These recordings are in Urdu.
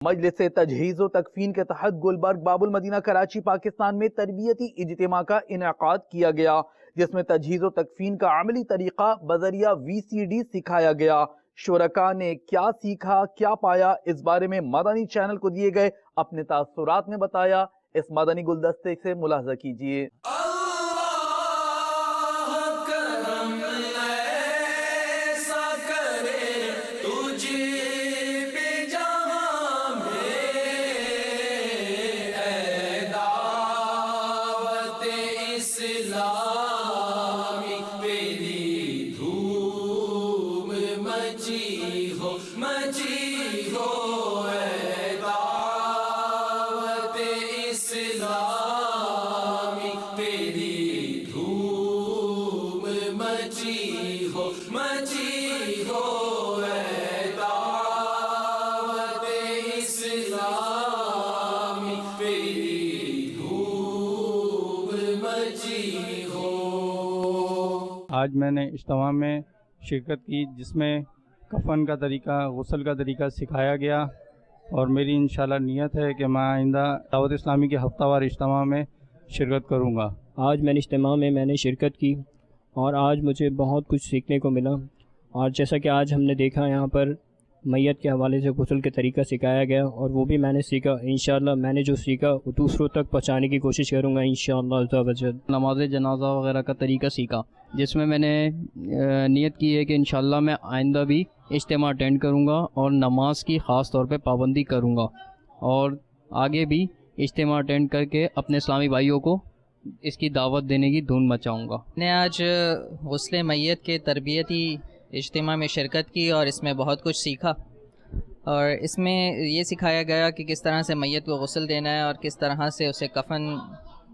مجلس تجہیز و تکفین کے تحت گلبرگ باب المدینہ کراچی پاکستان میں تربیتی اجتماع کا انعقاد کیا گیا، جس میں تجہیز و تکفین کا عملی طریقہ بذریعہ VCD سکھایا گیا۔ شرکاء نے کیا سیکھا، کیا پایا، اس بارے میں مدنی چینل کو دیے گئے اپنے تاثرات میں بتایا۔ اس مدنی گلدستے سے ملاحظہ کیجیے۔ آج میں نے اجتماع میں شرکت کی جس میں کفن کا طریقہ، غسل کا طریقہ سکھایا گیا، اور میری انشاءاللہ نیت ہے کہ میں آئندہ دعوت اسلامی کے ہفتہ وار اجتماع میں شرکت کروں گا۔ آج میں نے اجتماع میں شرکت کی اور آج مجھے بہت کچھ سیکھنے کو ملا، اور جیسا کہ آج ہم نے دیکھا یہاں پر میت کے حوالے سے غسل کے طریقہ سکھایا گیا، اور وہ بھی میں نے سیکھا۔ انشاءاللہ میں نے جو سیکھا وہ دوسروں تک پہنچانے کی کوشش کروں گا انشاءاللہ عز و جل۔ نماز جنازہ وغیرہ کا طریقہ سیکھا، جس میں نے نیت کی ہے کہ انشاءاللہ میں آئندہ بھی اجتماع اٹینڈ کروں گا اور نماز کی خاص طور پہ پابندی کروں گا، اور آگے بھی اجتماع اٹینڈ کر کے اپنے اسلامی بھائیوں کو اس کی دعوت دینے کی دھن مچاؤں گا۔ میں نے آج غسل میت کے تربیتی اجتماع میں شرکت کی اور اس میں بہت کچھ سیکھا، اور اس میں یہ سکھایا گیا کہ کس طرح سے میت کو غسل دینا ہے اور کس طرح سے اسے کفن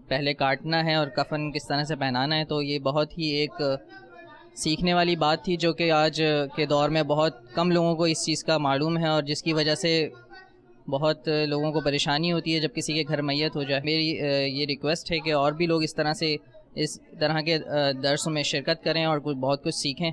پہلے کاٹنا ہے اور کفن کس طرح سے پہنانا ہے۔ تو یہ بہت ہی ایک سیکھنے والی بات تھی جو کہ آج کے دور میں بہت کم لوگوں کو اس چیز کا معلوم ہے، اور جس کی وجہ سے بہت لوگوں کو پریشانی ہوتی ہے جب کسی کے گھر میت ہو جائے۔ میری یہ ریکویسٹ ہے کہ اور بھی لوگ اس طرح کے درسوں میں شرکت کریں اور بہت کچھ سیکھیں۔